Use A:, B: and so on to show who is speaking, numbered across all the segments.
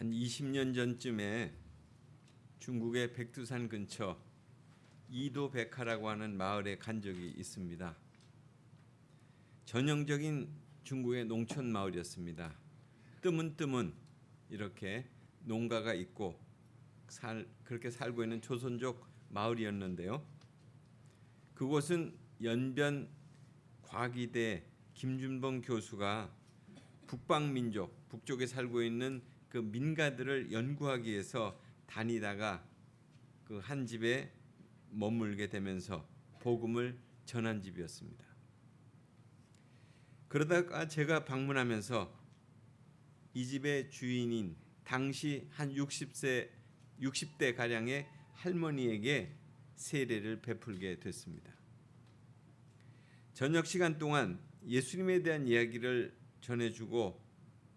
A: 한 20년 전쯤에 중국의 백두산 근처 이도백화라고 하는 마을에 간 적이 있습니다. 전형적인 중국의 농촌 마을이었습니다. 뜨문뜨문 이렇게 농가가 있고 그렇게 살고 있는 조선족 마을이었는데요. 그곳은 연변 과기대 김준봉 교수가 북방민족, 북쪽에 살고 있는 그 민가들을 연구하기 위해서 다니다가 그 한 집에 머물게 되면서 복음을 전한 집이었습니다. 그러다가 제가 방문하면서 이 집의 주인인 당시 한 60대 가량의 할머니에게 세례를 베풀게 됐습니다. 저녁 시간 동안 예수님에 대한 이야기를 전해주고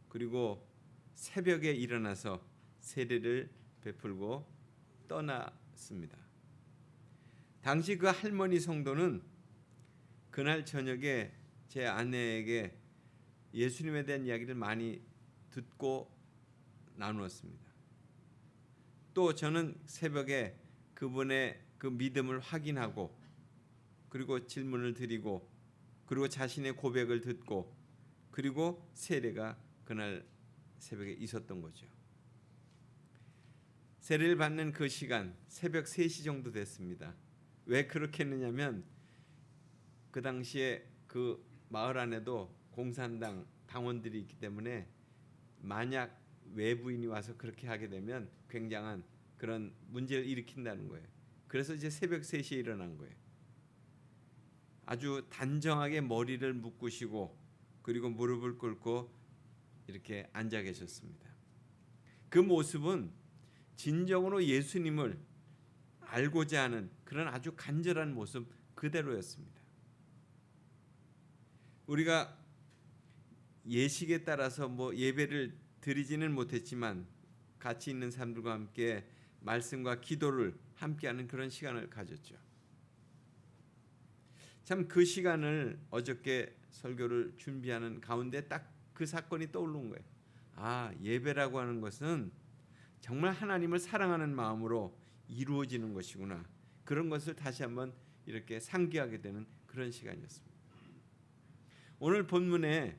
A: 그리고 새벽에 일어나서 세례를 베풀고 떠났습니다. 당시 그 할머니 성도는 그날 저녁에 제 아내에게 예수님에 대한 이야기를 많이 듣고 나누었습니다. 또 저는 새벽에 그분의 그 믿음을 확인하고 그리고 질문을 드리고 그리고 자신의 고백을 듣고 그리고 세례가 그날 새벽에 있었던 거죠. 세례를 받는 그 시간 새벽 3시 정도 됐습니다. 왜 그렇게 했느냐면 그 당시에 그 마을 안에도 공산당 당원들이 있기 때문에 만약 외부인이 와서 그렇게 하게 되면 굉장한 그런 문제를 일으킨다는 거예요. 그래서 이제 새벽 3시에 일어난 거예요. 아주 단정하게 머리를 묶으시고 그리고 무릎을 꿇고 이렇게 앉아 계셨습니다. 그 모습은 진정으로 예수님을 알고자 하는 그런 아주 간절한 모습 그대로였습니다. 우리가 예식에 따라서 예배를 드리지는 못했지만 같이 있는 사람들과 함께 말씀과 기도를 함께하는 그런 시간을 가졌죠. 참 그 시간을 어저께 설교를 준비하는 가운데 딱 그 사건이 떠오른 거예요. 예배라고 하는 것은 정말 하나님을 사랑하는 마음으로 이루어지는 것이구나. 그런 것을 다시 한번 이렇게 상기하게 되는 그런 시간이었습니다. 오늘 본문에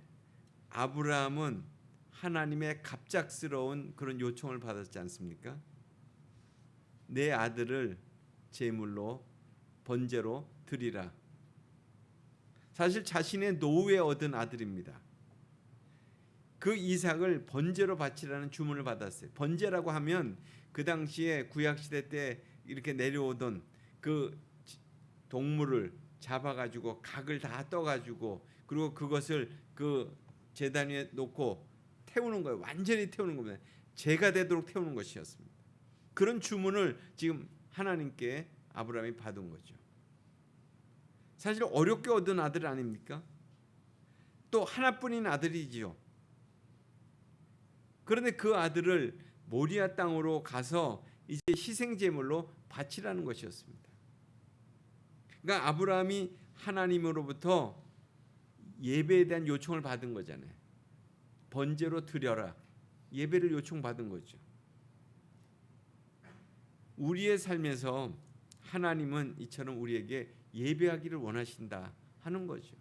A: 아브라함은 하나님의 갑작스러운 그런 요청을 받았지 않습니까? 내 아들을 제물로 번제로 드리라. 사실 자신의 노후에 얻은 아들입니다. 그 이삭을 번제로 바치라는 주문을 받았어요. 번제라고 하면 그 당시에 구약시대 때 이렇게 내려오던 그 동물을 잡아가지고 각을 다 떠가지고 그리고 그것을 그 제단 위에 놓고 태우는 거예요. 완전히 태우는 겁니다. 제가 되도록 태우는 것이었습니다. 그런 주문을 지금 하나님께 아브라함이 받은 거죠. 사실 어렵게 얻은 아들 아닙니까? 또 하나뿐인 아들이지요. 그런데 그 아들을 모리아 땅으로 가서 이제 희생제물로 바치라는 것이었습니다. 그러니까 아브라함이 하나님으로부터 예배에 대한 요청을 받은 거잖아요. 번제로 드려라. 예배를 요청받은 거죠. 우리의 삶에서 하나님은 이처럼 우리에게 예배하기를 원하신다 하는 거죠.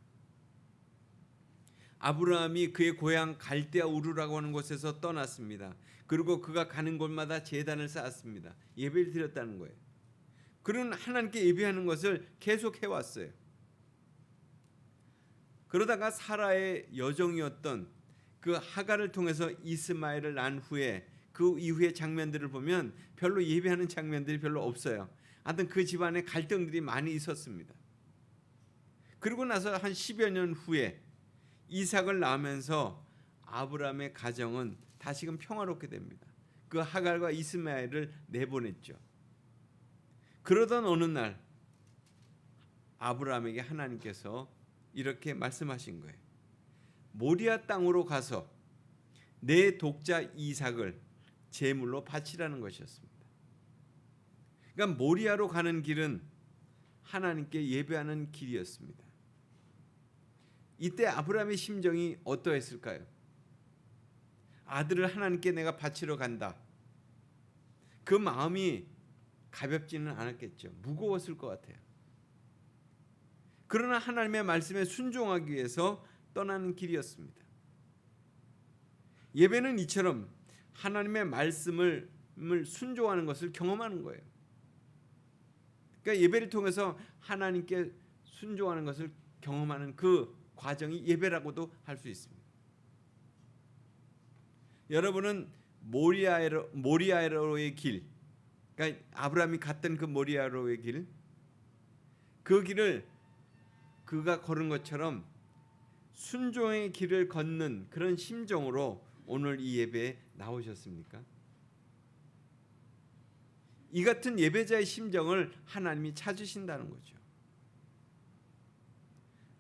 A: 아브라함이 그의 고향 갈대아 우르라고 하는 곳에서 떠났습니다. 그리고 그가 가는 곳마다 제단을 쌓았습니다. 예배를 드렸다는 거예요. 그는 하나님께 예배하는 것을 계속 해왔어요. 그러다가 사라의 여종이었던 그 하갈을 통해서 이스마엘을 낳은 후에 그 이후의 장면들을 보면 별로 예배하는 장면들이 별로 없어요. 하여튼 그 집안에 갈등들이 많이 있었습니다. 그리고 나서 한 10여 년 후에 이삭을 낳으면서 아브라함의 가정은 다시금 평화롭게 됩니다. 그 하갈과 이스마엘을 내보냈죠. 그러던 어느 날 아브라함에게 하나님께서 이렇게 말씀하신 거예요. 모리아 땅으로 가서 내 독자 이삭을 제물로 바치라는 것이었습니다. 그러니까 모리아로 가는 길은 하나님께 예배하는 길이었습니다. 이때 아브라함의 심정이 어떠했을까요? 아들을 하나님께 내가 바치러 간다. 그 마음이 가볍지는 않았겠죠. 무거웠을 것 같아요. 그러나 하나님의 말씀에 순종하기 위해서 떠나는 길이었습니다. 예배는 이처럼 하나님의 말씀을 순종하는 것을 경험하는 거예요. 그러니까 예배를 통해서 하나님께 순종하는 것을 경험하는 그 과정이 예배라고도 할 수 있습니다. 여러분은 모리아로의 길, 그러니까 아브라함이 갔던 그 모리아로의 길, 그 길을 그가 걸은 것처럼 순종의 길을 걷는 그런 심정으로 오늘 이 예배에 나오셨습니까? 이 같은 예배자의 심정을 하나님이 찾으신다는 거죠.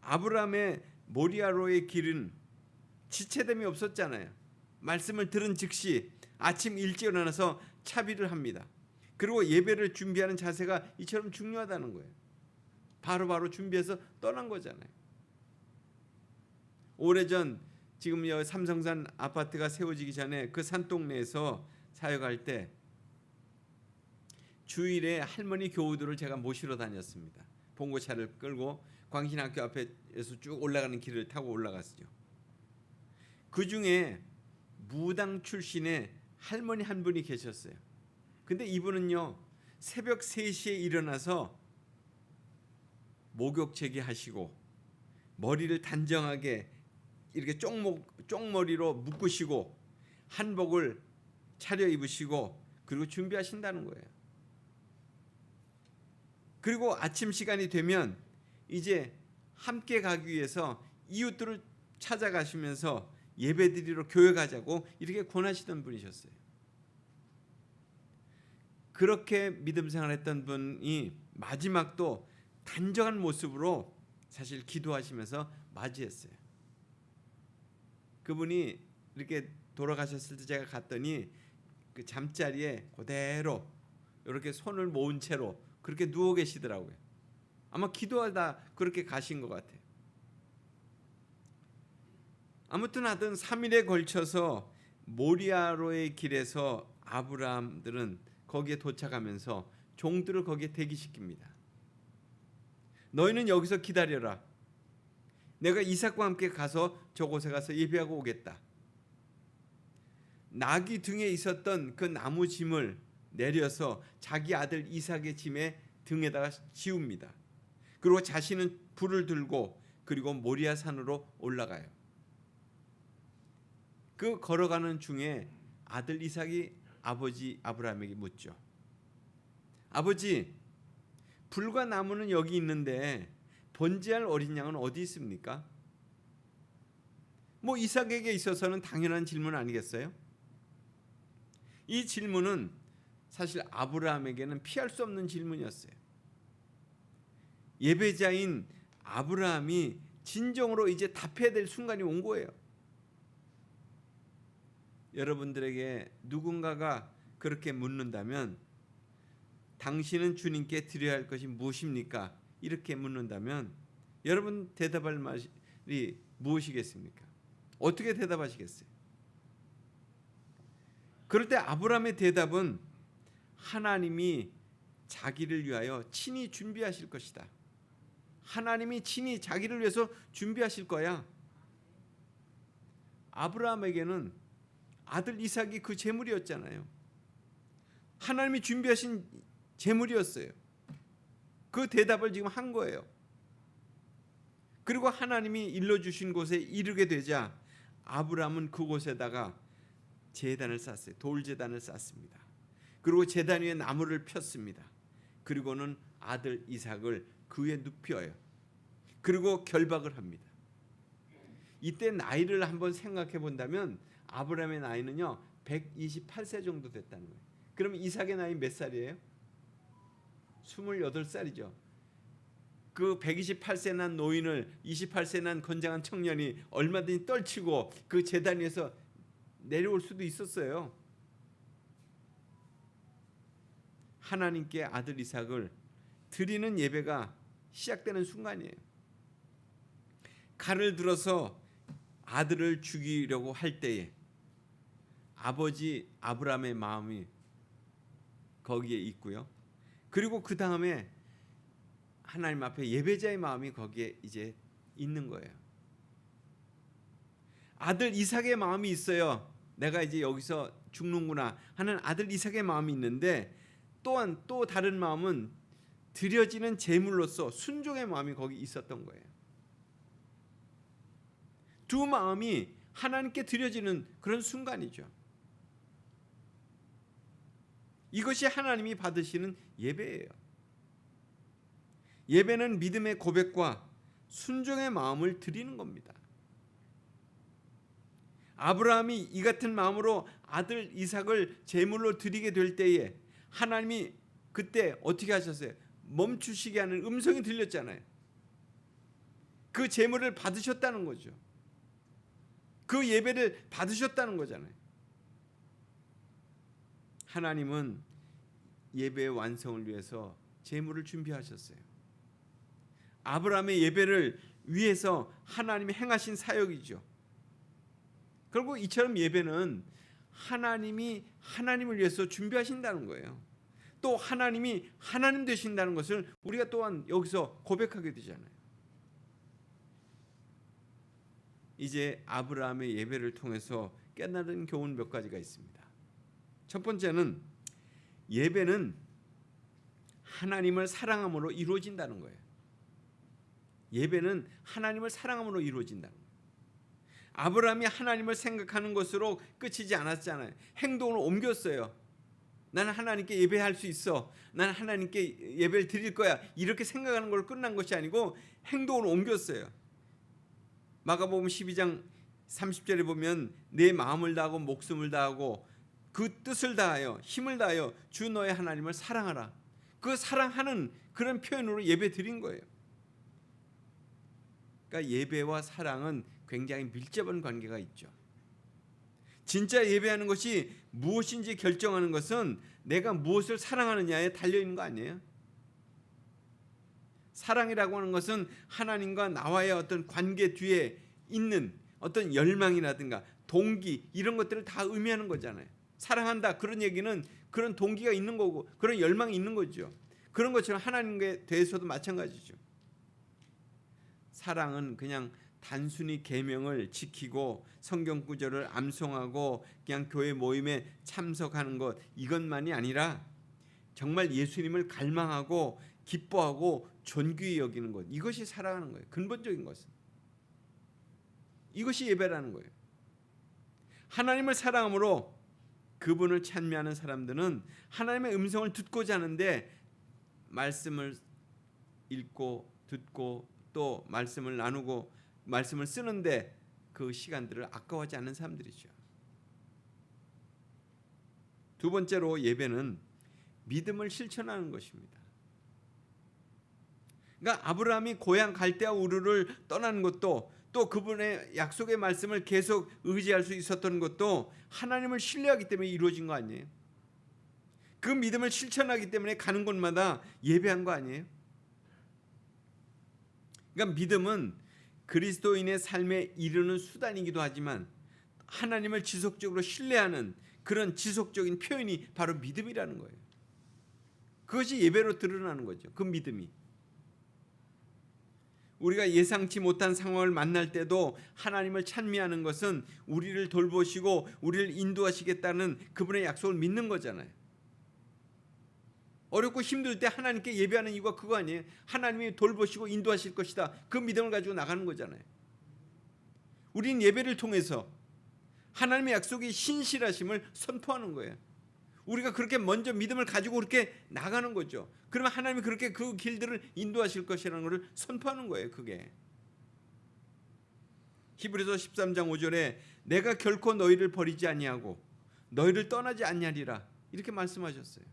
A: 아브라함의 모리아로의 길은 지체됨이 없었잖아요. 말씀을 들은 즉시 아침 일찍 일어나서 차비를 합니다. 그리고 예배를 준비하는 자세가 이처럼 중요하다는 거예요. 바로바로 준비해서 떠난 거잖아요. 오래전 지금 삼성산 아파트가 세워지기 전에 그 산동네에서 사역할 때 주일에 할머니 교우들을 제가 모시러 다녔습니다. 봉고차를 끌고 광신학교 앞에서 쭉 올라가는 길을 타고 올라갔죠. 그 중에 무당 출신의 할머니 한 분이 계셨어요. 근데 이분은요, 새벽 3시에 일어나서 목욕제기 하시고 머리를 단정하게 이렇게 쪽머리로 묶으시고 한복을 차려 입으시고 그리고 준비하신다는 거예요. 그리고 아침 시간이 되면 이제 함께 가기 위해서 이웃들을 찾아가시면서 예배드리러 교회 가자고 이렇게 권하시던 분이셨어요. 그렇게 믿음 생활했던 분이 마지막도 단정한 모습으로 사실 기도하시면서 맞이했어요. 그분이 이렇게 돌아가셨을 때 제가 갔더니 그 잠자리에 그대로 이렇게 손을 모은 채로 그렇게 누워 계시더라고요. 아마 기도하다 그렇게 가신 것 같아요. 아무튼 하든 3일에 걸쳐서 모리아로의 길에서 아브라함들은 거기에 도착하면서 종들을 거기에 대기시킵니다. 너희는 여기서 기다려라. 내가 이삭과 함께 가서 저곳에 가서 예배하고 오겠다. 나귀 등에 있었던 그 나무 짐을 내려서 자기 아들 이삭의 짐에 등에다가 지웁니다. 그리고 자신은 불을 들고 그리고 모리아 산으로 올라가요. 그 걸어가는 중에 아들 이삭이 아버지 아브라함에게 묻죠. 아버지, 불과 나무는 여기 있는데 번제할 어린 양은 어디 있습니까? 뭐 이삭에게 있어서는 당연한 질문 아니겠어요? 이 질문은 사실 아브라함에게는 피할 수 없는 질문이었어요. 예배자인 아브라함이 진정으로 이제 답해야 될 순간이 온 거예요. 여러분들에게 누군가가 그렇게 묻는다면 당신은 주님께 드려야 할 것이 무엇입니까? 이렇게 묻는다면 여러분 대답할 말이 무엇이겠습니까? 어떻게 대답하시겠어요? 그럴 때 아브라함의 대답은 하나님이 자기를 위하여 친히 준비하실 것이다. 하나님이 친히 자기를 위해서 준비하실 거야. 아브라함에게는 아들 이삭이 그 제물이었잖아요. 하나님이 준비하신 제물이었어요. 그 대답을 지금 한 거예요. 그리고 하나님이 일러주신 곳에 이르게 되자 아브라함은 그곳에다가 제단을 쌓았어요. 돌제단을 쌓습니다. 그리고 제단 위에 나무를 폈습니다. 그리고는 아들 이삭을 그 위에 눕혀요. 그리고 결박을 합니다. 이때 나이를 한번 생각해 본다면 아브라함의 나이는요 128세 정도 됐다는 거예요. 그럼 이삭의 나이 몇 살이에요? 28살이죠. 그 128세 난 노인을 28세 난 건장한 청년이 얼마든지 떨치고 그 제단 위에서 내려올 수도 있었어요. 하나님께 아들 이삭을 드리는 예배가 시작되는 순간이에요. 칼을 들어서 아들을 죽이려고 할 때에 아버지 아브라함의 마음이 거기에 있고요. 그리고 그 다음에 하나님 앞에 예배자의 마음이 거기에 이제 있는 거예요. 아들 이삭의 마음이 있어요. 내가 이제 여기서 죽는구나 하는 아들 이삭의 마음이 있는데, 또한 또 다른 마음은 드려지는 제물로서 순종의 마음이 거기 있었던 거예요. 두 마음이 하나님께 드려지는 그런 순간이죠. 이것이 하나님이 받으시는 예배예요. 예배는 믿음의 고백과 순종의 마음을 드리는 겁니다. 아브라함이 이 같은 마음으로 아들 이삭을 제물로 드리게 될 때에 하나님이 그때 어떻게 하셨어요? 멈추시게 하는 음성이 들렸잖아요. 그 제물을 받으셨다는 거죠. 그 예배를 받으셨다는 거잖아요. 하나님은 예배의 완성을 위해서 제물을 준비하셨어요. 아브라함의 예배를 위해서 하나님이 행하신 사역이죠. 결국 이처럼 예배는 하나님이 하나님을 위해서 준비하신다는 거예요. 또 하나님이 하나님 되신다는 것을 우리가 또한 여기서 고백하게 되잖아요. 이제 아브라함의 예배를 통해서 깨달은 교훈 몇 가지가 있습니다. 첫 번째는 예배는 하나님을 사랑함으로 이루어진다는 거예요. 예배는 하나님을 사랑함으로 이루어진다는 거예요. 아브라함이 하나님을 생각하는 것으로 끝이지 않았잖아요. 행동을 옮겼어요. 나는 하나님께 예배할 수 있어. 나는 하나님께 예배를 드릴 거야. 이렇게 생각하는 걸로 끝난 것이 아니고 행동을 옮겼어요. 마가복음 12장 30절에 보면 내 마음을 다하고 목숨을 다하고 그 뜻을 다하여 힘을 다하여 주 너의 하나님을 사랑하라. 그 사랑하는 그런 표현으로 예배 드린 거예요. 그러니까 예배와 사랑은 굉장히 밀접한 관계가 있죠. 진짜 예배하는 것이 무엇인지 결정하는 것은 내가 무엇을 사랑하느냐에 달려있는 거 아니에요? 사랑이라고 하는 것은 하나님과 나와의 어떤 관계 뒤에 있는 어떤 열망이라든가 동기 이런 것들을 다 의미하는 거잖아요. 사랑한다 그런 얘기는 그런 동기가 있는 거고 그런 열망이 있는 거죠. 그런 것처럼 하나님께 대해서도 마찬가지죠. 사랑은 그냥 단순히 계명을 지키고 성경 구절을 암송하고 그냥 교회 모임에 참석하는 것 이것만이 아니라 정말 예수님을 갈망하고 기뻐하고 존귀히 여기는 것, 이것이 사랑하는 거예요. 근본적인 것은 이것이 예배라는 거예요. 하나님을 사랑함으로 그분을 찬미하는 사람들은 하나님의 음성을 듣고자 하는데 말씀을 읽고 듣고 또 말씀을 나누고 말씀을 쓰는데 그 시간들을 아까워하지 않는 사람들이죠. 두 번째로 예배는 믿음을 실천하는 것입니다. 그러니까 아브라함이 고향 갈대아 우르를 떠나는 것도 또 그분의 약속의 말씀을 계속 의지할 수 있었던 것도 하나님을 신뢰하기 때문에 이루어진 거 아니에요? 그 믿음을 실천하기 때문에 가는 곳마다 예배한 거 아니에요? 그러니까 믿음은 그리스도인의 삶에 이르는 수단이기도 하지만 하나님을 지속적으로 신뢰하는 그런 지속적인 표현이 바로 믿음이라는 거예요. 그것이 예배로 드러나는 거죠. 그 믿음이. 우리가 예상치 못한 상황을 만날 때도 하나님을 찬미하는 것은 우리를 돌보시고 우리를 인도하시겠다는 그분의 약속을 믿는 거잖아요. 어렵고 힘들 때 하나님께 예배하는 이유가 그거 아니에요? 하나님이 돌보시고 인도하실 것이다. 그 믿음을 가지고 나가는 거잖아요. 우린 예배를 통해서 하나님의 약속이 신실하심을 선포하는 거예요. 우리가 그렇게 먼저 믿음을 가지고 그렇게 나가는 거죠. 그러면 하나님이 그렇게 그 길들을 인도하실 것이라는 것을 선포하는 거예요. 그게 히브리서 13장 5절에 내가 결코 너희를 버리지 아니하고 너희를 떠나지 아니하리라 이렇게 말씀하셨어요.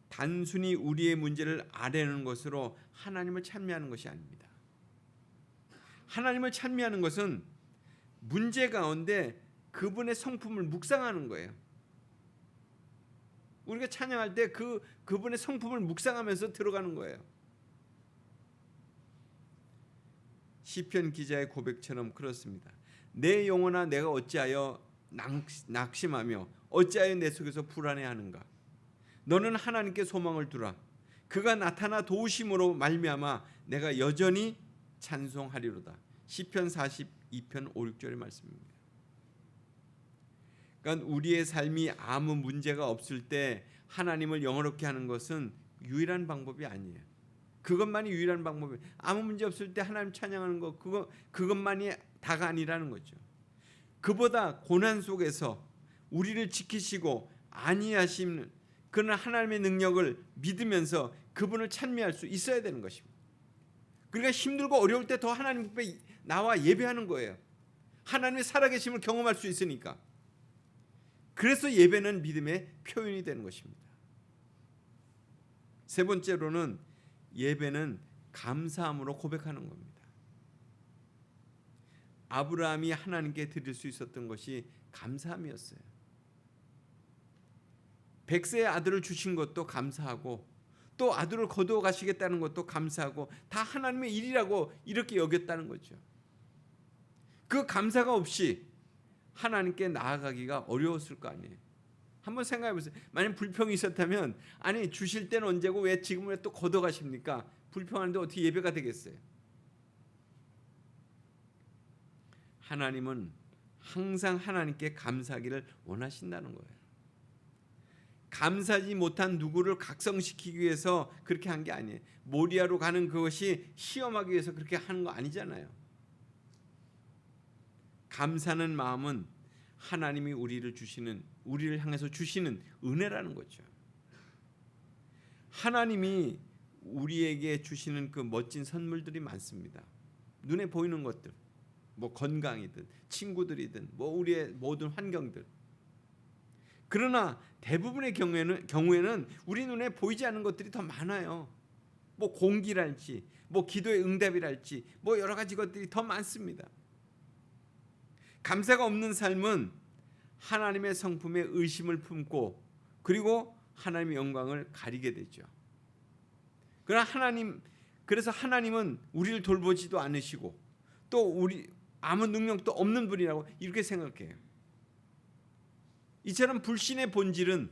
A: 단순히 우리의 문제를 아뢰는 것으로 하나님을 찬미하는 것이 아닙니다. 하나님을 찬미하는 것은 문제 가운데 그분의 성품을 묵상하는 거예요. 우리가 찬양할 때 그분의 성품을 묵상하면서 들어가는 거예요. 시편 기자의 고백처럼 그렇습니다. 내 영혼아 내가 어찌하여 낙심하며 어찌하여 내 속에서 불안해하는가. 너는 하나님께 소망을 두라. 그가 나타나 도우심으로 말미암아 내가 여전히 찬송하리로다. 시편 42편 5, 6절의 말씀입니다. 그러니까 우리의 삶이 아무 문제가 없을 때 하나님을 영화롭게 하는 것은 유일한 방법이 아니에요. 그것만이 유일한 방법이에요. 아무 문제 없을 때 하나님 찬양하는 거 그것만이 다가 아니라는 거죠. 그보다 고난 속에서 우리를 지키시고 안위하시는 그런 하나님의 능력을 믿으면서 그분을 찬미할 수 있어야 되는 것입니다. 그러니까 힘들고 어려울 때 더 하나님 앞에 나와 예배하는 거예요. 하나님의 살아계심을 경험할 수 있으니까. 그래서 예배는 믿음의 표현이 되는 것입니다. 세 번째로는 예배는 감사함으로 고백하는 겁니다. 아브라함이 하나님께 드릴 수 있었던 것이 감사함이었어요. 백세의 아들을 주신 것도 감사하고 또 아들을 거두어 가시겠다는 것도 감사하고 다 하나님의 일이라고 이렇게 여겼다는 거죠. 그 감사가 없이 하나님께 나아가기가 어려웠을 거 아니에요. 한번 생각해 보세요. 만약 불평이 있었다면 아니 주실 때는 언제고 왜 지금 왜 또 거둬 가십니까? 불평하는데 어떻게 예배가 되겠어요? 하나님은 항상 하나님께 감사하기를 원하신다는 거예요. 감사하지 못한 누구를 각성시키기 위해서 그렇게 한 게 아니에요. 모리아로 가는 그것이 시험하기 위해서 그렇게 하는 거 아니잖아요. 감사하는 마음은 하나님이 우리를 향해서 주시는 은혜라는 거죠. 하나님이 우리에게 주시는 그 멋진 선물들이 많습니다. 눈에 보이는 것들, 뭐 건강이든 친구들이든 뭐 우리의 모든 환경들. 그러나 대부분의 경우에는 우리 눈에 보이지 않는 것들이 더 많아요. 뭐 공기랄지, 뭐 기도의 응답이랄지, 뭐 여러 가지 것들이 더 많습니다. 감사가 없는 삶은 하나님의 성품에 의심을 품고 그리고 하나님의 영광을 가리게 되죠. 그래서 하나님은 우리를 돌보지도 않으시고 또 우리 아무 능력도 없는 분이라고 이렇게 생각해요. 이처럼 불신의 본질은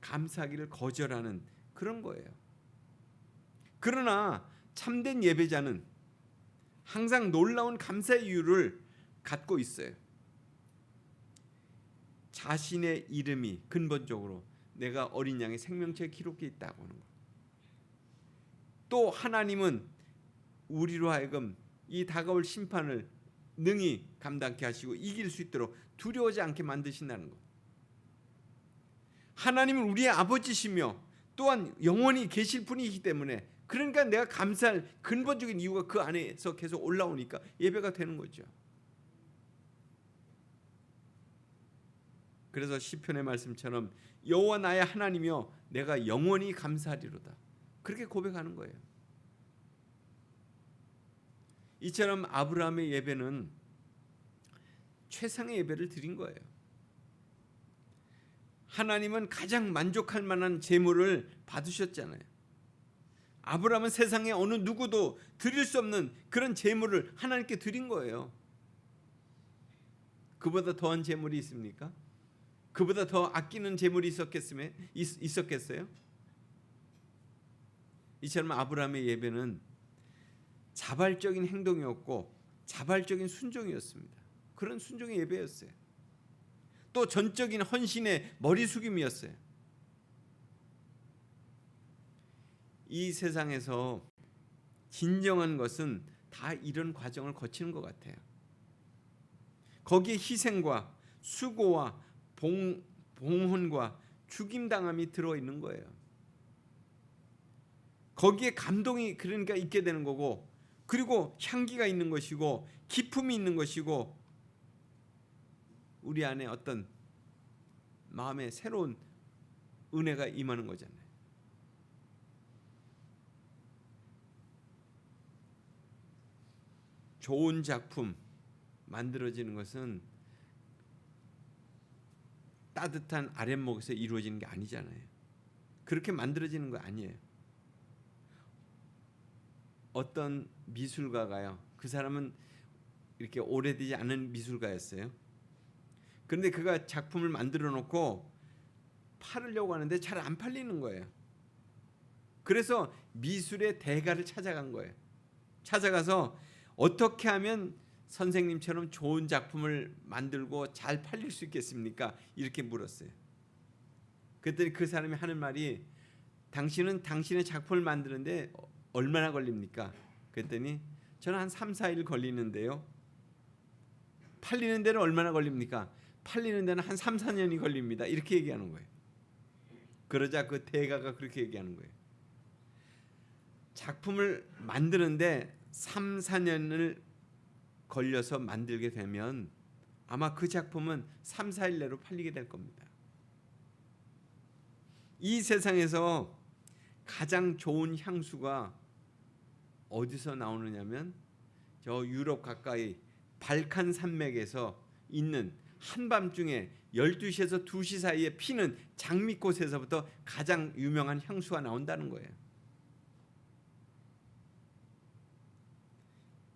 A: 감사하기를 거절하는 그런 거예요. 그러나 참된 예배자는 항상 놀라운 감사의 이유를 갖고 있어요. 자신의 이름이 근본적으로 내가 어린 양의 생명체에 기록되어 있다고 하는 것. 또 하나님은 우리로 하여금 이 다가올 심판을 능히 감당케 하시고 이길 수 있도록 두려워하지 않게 만드신다는 것. 하나님은 우리의 아버지시며 또한 영원히 계실 분이기 때문에 그러니까 내가 감사할 근본적인 이유가 그 안에서 계속 올라오니까 예배가 되는 거죠. 그래서 시편의 말씀처럼 여호와 나의 하나님이여 내가 영원히 감사하리로다. 그렇게 고백하는 거예요. 이처럼 아브라함의 예배는 최상의 예배를 드린 거예요. 하나님은 가장 만족할 만한 제물을 받으셨잖아요. 아브라함은 세상에 어느 누구도 드릴 수 없는 그런 제물을 하나님께 드린 거예요. 그보다 더한 제물이 있습니까? 그보다 더 아끼는 제물이 있었겠어요? 이처럼 아브라함의 예배는 자발적인 행동이었고 자발적인 순종이었습니다. 그런 순종의 예배였어요. 또 전적인 헌신의 머리 숙임이었어요. 이 세상에서 진정한 것은 다 이런 과정을 거치는 것 같아요. 거기에 희생과 수고와 봉헌과 죽임당함이 들어있는 거예요. 거기에 감동이 그러니까 있게 되는 거고 그리고 향기가 있는 것이고 기품이 있는 것이고 우리 안에 어떤 마음에 새로운 은혜가 임하는 거잖아요. 좋은 작품 만들어지는 것은 따뜻한 아랫목에서 이루어지는 게 아니잖아요. 그렇게 만들어지는 거 아니에요. 어떤 미술가가요. 그 사람은 이렇게 오래되지 않은 미술가였어요. 그런데 그가 작품을 만들어 놓고 팔으려고 하는데 잘 안 팔리는 거예요. 그래서 미술의 대가를 찾아간 거예요. 찾아가서 어떻게 하면 선생님처럼 좋은 작품을 만들고 잘 팔릴 수 있겠습니까? 이렇게 물었어요. 그랬더니 그 사람이 하는 말이 당신은 당신의 작품을 만드는데 얼마나 걸립니까? 그랬더니 저는 한 3, 4일 걸리는데요. 팔리는 데는 얼마나 걸립니까? 팔리는 데는 한 3, 4년이 걸립니다. 이렇게 얘기하는 거예요. 그러자 그 대가가 그렇게 얘기하는 거예요. 작품을 만드는데 3, 4년을 걸려서 만들게 되면 아마 그 작품은 3, 4일 내로 팔리게 될 겁니다. 이 세상에서 가장 좋은 향수가 어디서 나오느냐면 저 유럽 가까이 발칸 산맥에서 있는 한밤중에 12시에서 2시 사이에 피는 장미꽃에서부터 가장 유명한 향수가 나온다는 거예요.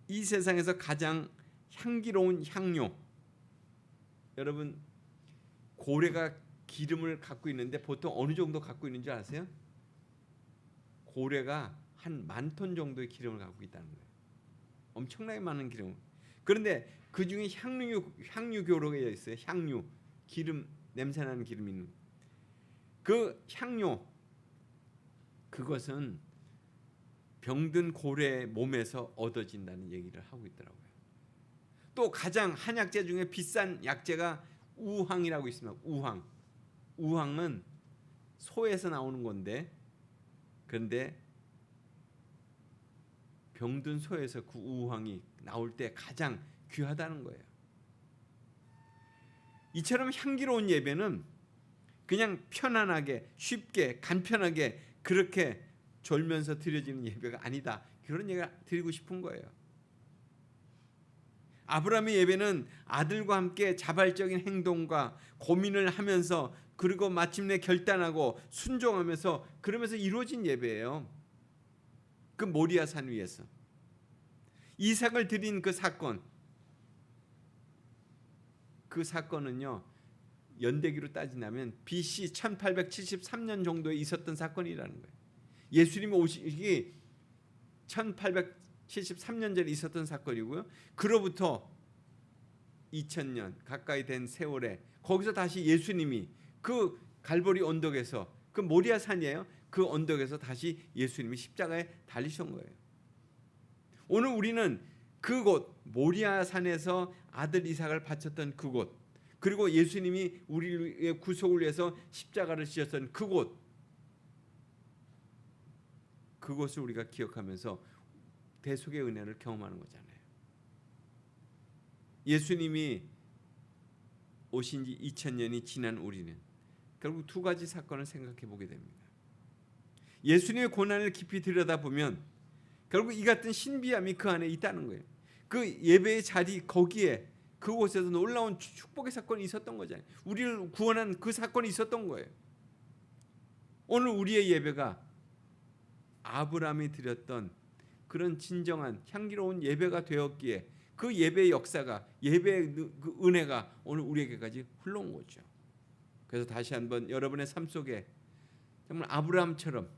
A: 이 세상에서 가장 향기로운 향료, 여러분 고래가 기름을 갖고 있는데 보통 어느 정도 갖고 있는 줄 아세요? 고래가 한 10,000톤 정도의 기름을 갖고 있다는 거예요. 엄청나게 많은 기름. 그런데 그 중에 향유교로가 있어요. 향유, 기름, 냄새나는 기름이 있는 그 향료, 그것은 병든 고래의 몸에서 얻어진다는 얘기를 하고 있더라고요. 또 가장 한약재 중에 비싼 약재가 우황이라고 있습니다. 우황은 소에서 나오는 건데, 그런데 병든 소에서 그 우황이 나올 때 가장 귀하다는 거예요. 이처럼 향기로운 예배는 그냥 편안하게 쉽게 간편하게 그렇게 졸면서 드려지는 예배가 아니다. 그런 얘기를 드리고 싶은 거예요. 아브라함의 예배는 아들과 함께 자발적인 행동과 고민을 하면서 그리고 마침내 결단하고 순종하면서 그러면서 이루어진 예배예요. 그 모리아 산 위에서 이삭을 드린 그 사건은요 연대기로 따지면 BC 1873년 정도에 있었던 사건이라는 거예요. 예수님이 오시기 1873년 전에 있었던 사건이고요. 그로부터 2000년 가까이 된 세월에 거기서 다시 예수님이 그 갈보리 언덕에서 그 모리아 산이에요. 그 언덕에서 다시 예수님이 십자가에 달리신 거예요. 오늘 우리는 그곳 모리아 산에서 아들 이삭을 바쳤던 그곳, 그리고 예수님이 우리의 구속을 위해서 십자가를 지셨던 그곳을 우리가 기억하면서 대속의 은혜를 경험하는 거잖아요. 예수님이 오신 지 2000년이 지난 우리는 결국 두 가지 사건을 생각해 보게 됩니다. 예수님의 고난을 깊이 들여다보면 결국 이 같은 신비함이 그 안에 있다는 거예요. 그 예배의 자리 거기에 그곳에서 놀라운 축복의 사건이 있었던 거잖아요. 우리를 구원한 그 사건이 있었던 거예요. 오늘 우리의 예배가 아브라함이 드렸던 그런 진정한 향기로운 예배가 되었기에 그 예배의 역사가, 예배의 그 은혜가 오늘 우리에게까지 흘러온 거죠. 그래서 다시 한번 여러분의 삶 속에 정말 아브라함처럼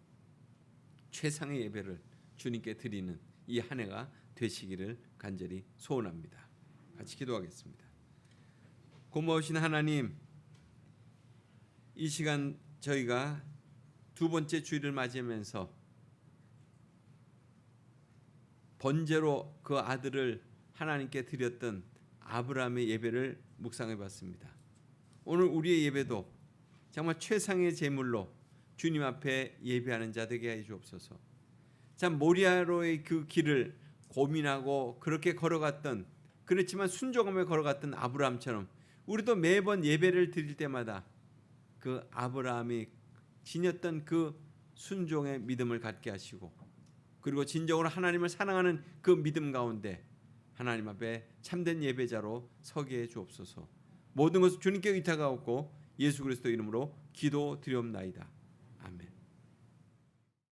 A: 최상의 예배를 주님께 드리는 이 한 해가 되시기를 간절히 소원합니다. 같이 기도하겠습니다. 고마우신 하나님, 이 시간 저희가 두 번째 주일을 맞이하면서 번제로 그 아들을 하나님께 드렸던 아브라함의 예배를 묵상해 봤습니다. 오늘 우리의 예배도 정말 최상의 제물로 주님 앞에 예배하는 자 되게 해 주옵소서. 참 모리아로의 그 길을 고민하고 그렇게 걸어갔던, 그렇지만 순종하며 걸어갔던 아브라함처럼 우리도 매번 예배를 드릴 때마다 그 아브라함이 지녔던 그 순종의 믿음을 갖게 하시고, 그리고 진정으로 하나님을 사랑하는 그 믿음 가운데 하나님 앞에 참된 예배자로 서게 해 주옵소서. 모든 것을 주님께 의탁하옵고 예수 그리스도 이름으로 기도드리옵나이다. 아멘.